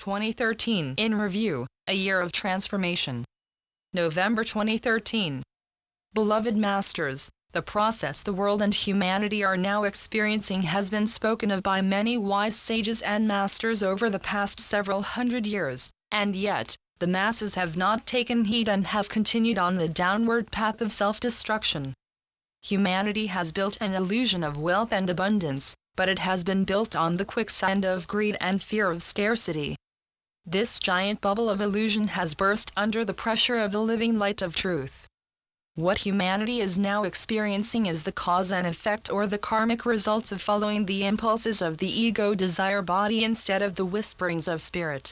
2013. In review, a year of transformation. November 2013. Beloved Masters, the process the world and humanity are now experiencing has been spoken of by many wise sages and masters over the past several hundred years, and yet, the masses have not taken heed and have continued on the downward path of self-destruction. Humanity has built an illusion of wealth and abundance, but it has been built on the quicksand of greed and fear of scarcity. This giant bubble of illusion has burst under the pressure of the living light of truth. What humanity is now experiencing is the cause and effect or the karmic results of following the impulses of the ego desire body instead of the whisperings of spirit.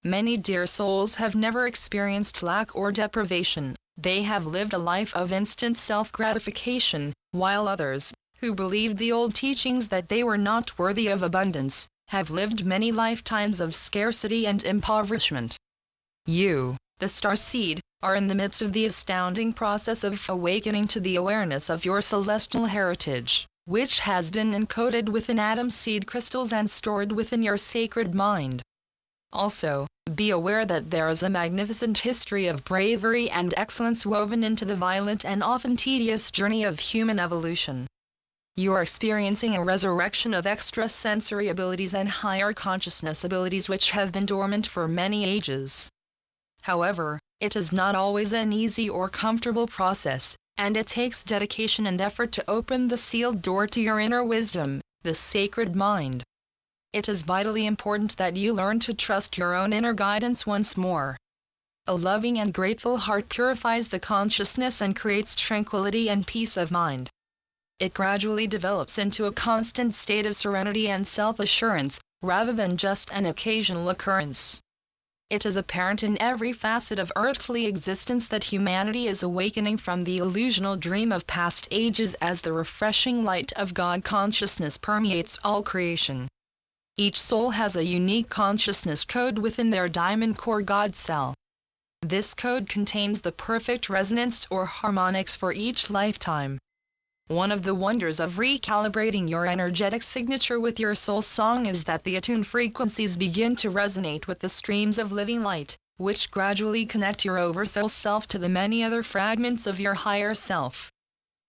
Many dear souls have never experienced lack or deprivation, they have lived a life of instant self-gratification, while others, who believed the old teachings that they were not worthy of abundance, have lived many lifetimes of scarcity and impoverishment. You, the star seed, are in the midst of the astounding process of awakening to the awareness of your celestial heritage, which has been encoded within atom seed crystals and stored within your sacred mind. Also, be aware that there is a magnificent history of bravery and excellence woven into the violent and often tedious journey of human evolution. You are experiencing a resurrection of extrasensory abilities and higher consciousness abilities which have been dormant for many ages. However, it is not always an easy or comfortable process, and it takes dedication and effort to open the sealed door to your inner wisdom, the sacred mind. It is vitally important that you learn to trust your own inner guidance once more. A loving and grateful heart purifies the consciousness and creates tranquility and peace of mind. It gradually develops into a constant state of serenity and self-assurance, rather than just an occasional occurrence. It is apparent in every facet of earthly existence that humanity is awakening from the illusional dream of past ages as the refreshing light of God consciousness permeates all creation. Each soul has a unique consciousness code within their diamond core God cell. This code contains the perfect resonance or harmonics for each lifetime. One of the wonders of recalibrating your energetic signature with your soul song is that the attuned frequencies begin to resonate with the streams of living light, which gradually connect your oversoul self to the many other fragments of your higher self.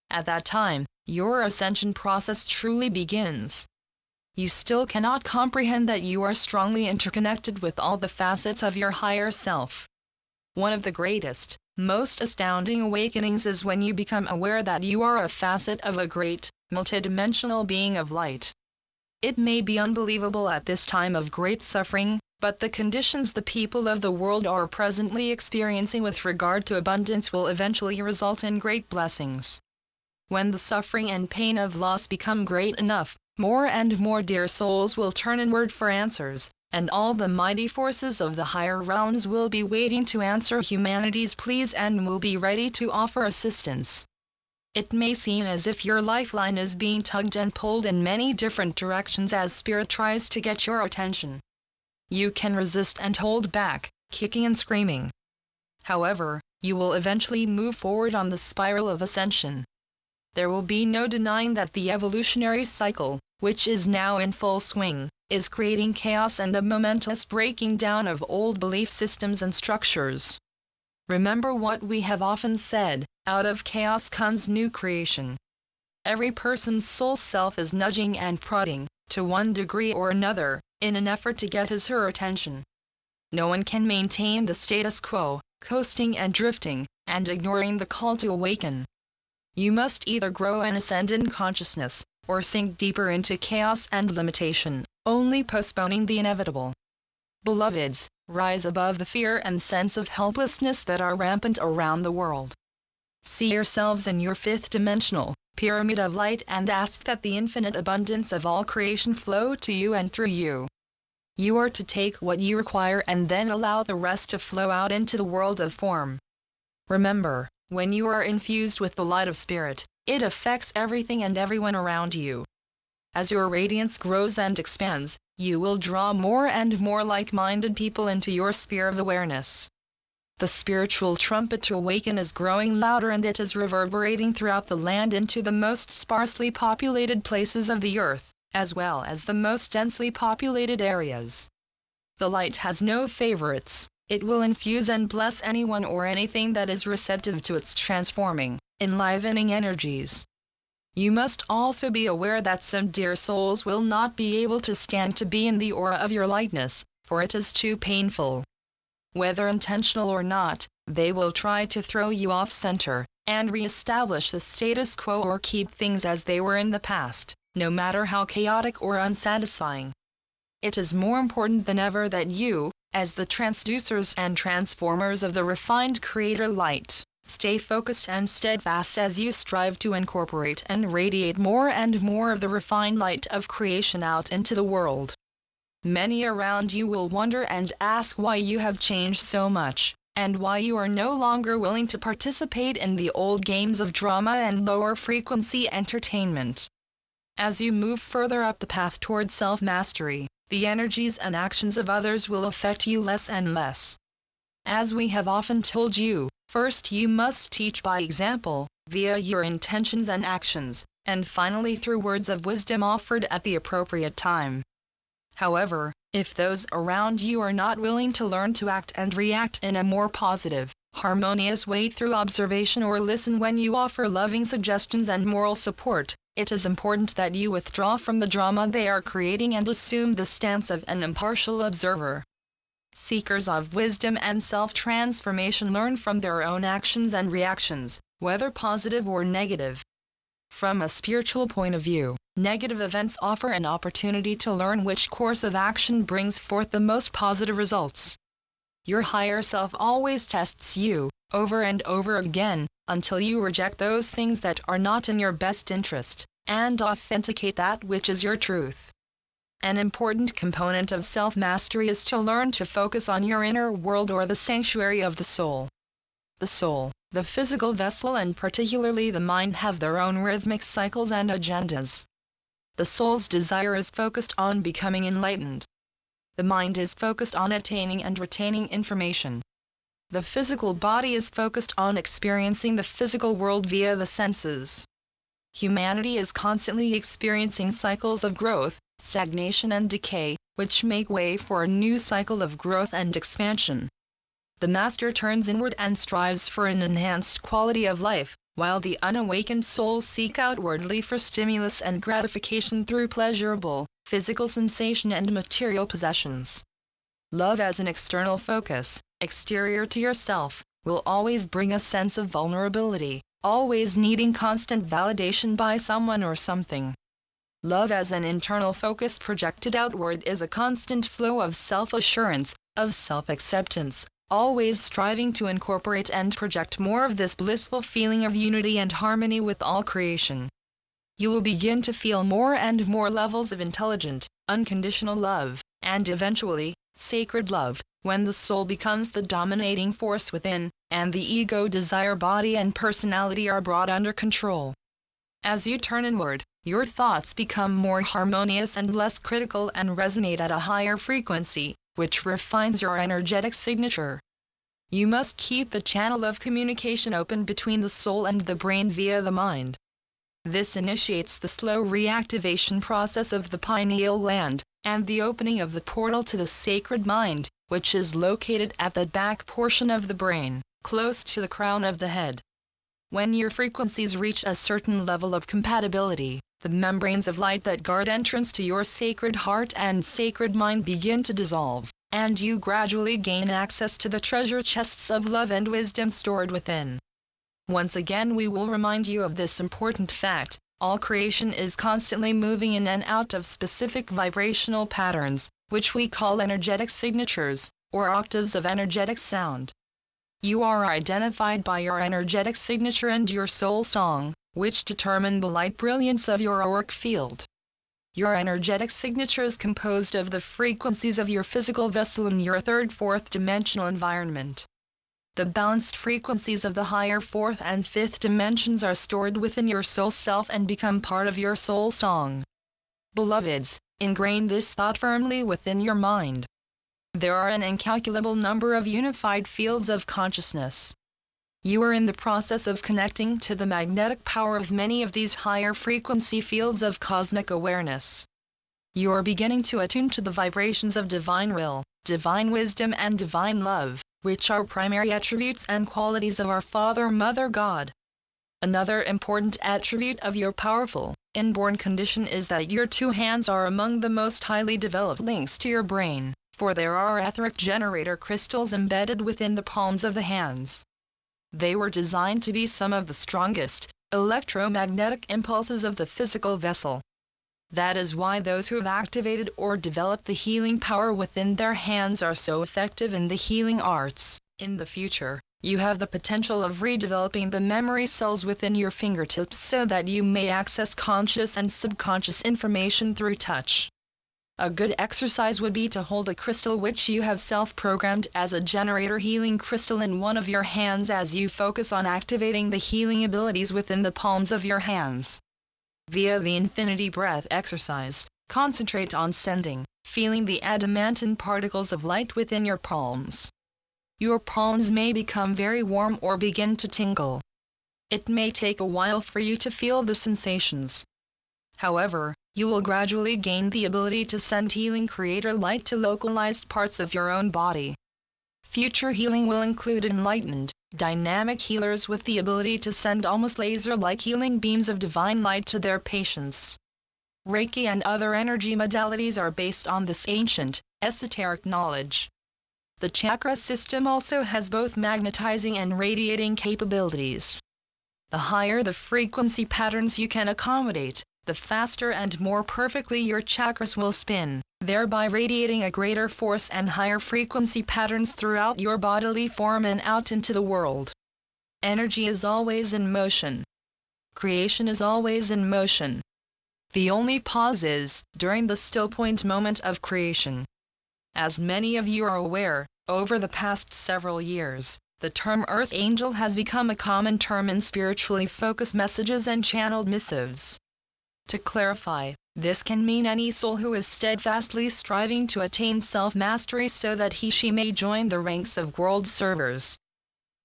At that time, your ascension process truly begins. You still cannot comprehend that you are strongly interconnected with all the facets of your higher self. One of the greatest, most astounding awakenings is when you become aware that you are a facet of a great, multidimensional being of light. It may be unbelievable at this time of great suffering, but the conditions the people of the world are presently experiencing with regard to abundance will eventually result in great blessings. When the suffering and pain of loss become great enough, more and more dear souls will turn inward for answers, and all the mighty forces of the higher realms will be waiting to answer humanity's pleas and will be ready to offer assistance. It may seem as if your lifeline is being tugged and pulled in many different directions as Spirit tries to get your attention. You can resist and hold back, kicking and screaming. However, you will eventually move forward on the spiral of ascension. There will be no denying that the evolutionary cycle, which is now in full swing, is creating chaos and a momentous breaking down of old belief systems and structures. Remember what we have often said, out of chaos comes new creation. Every person's soul self is nudging and prodding, to one degree or another, in an effort to get his/her attention. No one can maintain the status quo, coasting and drifting, and ignoring the call to awaken. You must either grow and ascend in consciousness, or sink deeper into chaos and limitation, only postponing the inevitable. Beloveds, rise above the fear and sense of helplessness that are rampant around the world. See yourselves in your fifth-dimensional pyramid of light and ask that the infinite abundance of all creation flow to you and through you. You are to take what you require and then allow the rest to flow out into the world of form. Remember, when you are infused with the light of Spirit, it affects everything and everyone around you. As your radiance grows and expands, you will draw more and more like-minded people into your sphere of awareness. The spiritual trumpet to awaken is growing louder and it is reverberating throughout the land into the most sparsely populated places of the earth, as well as the most densely populated areas. The light has no favorites. It will infuse and bless anyone or anything that is receptive to its transforming, enlivening energies. You must also be aware that some dear souls will not be able to stand to be in the aura of your lightness, for it is too painful. Whether intentional or not, they will try to throw you off center, and re-establish the status quo or keep things as they were in the past, no matter how chaotic or unsatisfying. It is more important than ever that you, as the transducers and transformers of the refined Creator light, stay focused and steadfast as you strive to incorporate and radiate more and more of the refined light of creation out into the world. Many around you will wonder and ask why you have changed so much, and why you are no longer willing to participate in the old games of drama and lower frequency entertainment. As you move further up the path toward self-mastery, the energies and actions of others will affect you less and less. As we have often told you, first you must teach by example, via your intentions and actions, and finally through words of wisdom offered at the appropriate time. However, if those around you are not willing to learn to act and react in a more positive, harmonious way through observation or listen when you offer loving suggestions and moral support, it is important that you withdraw from the drama they are creating and assume the stance of an impartial observer. Seekers of wisdom and self-transformation learn from their own actions and reactions, whether positive or negative. From a spiritual point of view, negative events offer an opportunity to learn which course of action brings forth the most positive results. Your higher self always tests you, over and over again, until you reject those things that are not in your best interest, and authenticate that which is your truth. An important component of self-mastery is to learn to focus on your inner world or the sanctuary of the soul. The soul, the physical vessel and particularly the mind have their own rhythmic cycles and agendas. The soul's desire is focused on becoming enlightened. The mind is focused on attaining and retaining information. The physical body is focused on experiencing the physical world via the senses. Humanity is constantly experiencing cycles of growth, stagnation and decay, which make way for a new cycle of growth and expansion. The master turns inward and strives for an enhanced quality of life, while the unawakened souls seek outwardly for stimulus and gratification through pleasurable, physical sensation and material possessions. Love as an external focus, exterior to yourself, will always bring a sense of vulnerability, always needing constant validation by someone or something. Love as an internal focus projected outward is a constant flow of self-assurance, of self-acceptance, always striving to incorporate and project more of this blissful feeling of unity and harmony with all creation. You will begin to feel more and more levels of intelligent, unconditional love, and eventually, sacred love, when the soul becomes the dominating force within, and the ego desire body and personality are brought under control. As you turn inward, your thoughts become more harmonious and less critical and resonate at a higher frequency, which refines your energetic signature. You must keep the channel of communication open between the soul and the brain via the mind. This initiates the slow reactivation process of the pineal gland, and the opening of the portal to the sacred mind, which is located at the back portion of the brain, close to the crown of the head. When your frequencies reach a certain level of compatibility, the membranes of light that guard entrance to your sacred heart and sacred mind begin to dissolve, and you gradually gain access to the treasure chests of love and wisdom stored within. Once again we will remind you of this important fact: all creation is constantly moving in and out of specific vibrational patterns, which we call energetic signatures, or octaves of energetic sound. You are identified by your energetic signature and your soul song, which determine the light brilliance of your auric field. Your energetic signature is composed of the frequencies of your physical vessel in your third, fourth dimensional environment. The balanced frequencies of the higher fourth and fifth dimensions are stored within your soul self and become part of your soul song. Beloveds, ingrain this thought firmly within your mind. There are an incalculable number of unified fields of consciousness. You are in the process of connecting to the magnetic power of many of these higher frequency fields of cosmic awareness. You are beginning to attune to the vibrations of divine will, divine wisdom and divine love, which are primary attributes and qualities of our Father Mother God. Another important attribute of your powerful, inborn condition is that your two hands are among the most highly developed links to your brain, for there are etheric generator crystals embedded within the palms of the hands. They were designed to be some of the strongest electromagnetic impulses of the physical vessel. That is why those who have activated or developed the healing power within their hands are so effective in the healing arts. In the future, you have the potential of redeveloping the memory cells within your fingertips so that you may access conscious and subconscious information through touch. A good exercise would be to hold a crystal which you have self-programmed as a generator healing crystal in one of your hands as you focus on activating the healing abilities within the palms of your hands. Via the infinity breath exercise, concentrate on sending, feeling the adamantine particles of light within your palms. Your palms may become very warm or begin to tingle. It may take a while for you to feel the sensations. However, you will gradually gain the ability to send healing creator light to localized parts of your own body. Future healing will include enlightened, dynamic healers with the ability to send almost laser-like healing beams of divine light to their patients. Reiki and other energy modalities are based on this ancient, esoteric knowledge. The chakra system also has both magnetizing and radiating capabilities. The higher the frequency patterns you can accommodate, the faster and more perfectly your chakras will spin, thereby radiating a greater force and higher frequency patterns throughout your bodily form and out into the world. Energy is always in motion. Creation is always in motion. The only pause is during the still point moment of creation. As many of you are aware, over the past several years, the term Earth Angel has become a common term in spiritually focused messages and channeled missives. To clarify, this can mean any soul who is steadfastly striving to attain self-mastery so that he/she may join the ranks of world servers.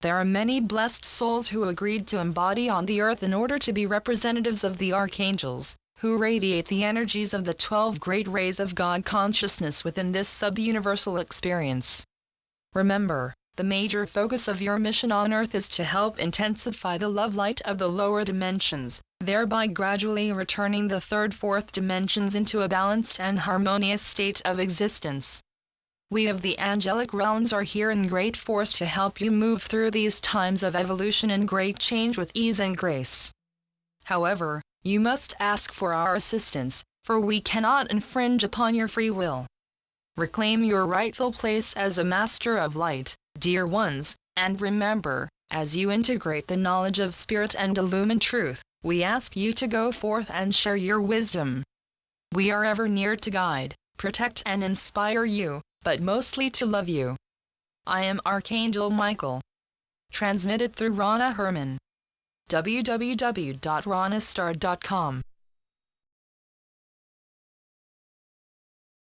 There are many blessed souls who agreed to embody on the earth in order to be representatives of the archangels, who radiate the energies of the 12 great rays of God consciousness within this sub-universal experience. Remember, the major focus of your mission on earth is to help intensify the love light of the lower dimensions, thereby gradually returning the third, fourth dimensions into a balanced and harmonious state of existence. We of the angelic realms are here in great force to help you move through these times of evolution and great change with ease and grace. However, you must ask for our assistance, for we cannot infringe upon your free will. Reclaim your rightful place as a master of light, dear ones, and remember, as you integrate the knowledge of spirit and illumine truth, we ask you to go forth and share your wisdom. We are ever near to guide, protect and inspire you, but mostly to love you. I am Archangel Michael. Transmitted through Rana Herman. www.ranastar.com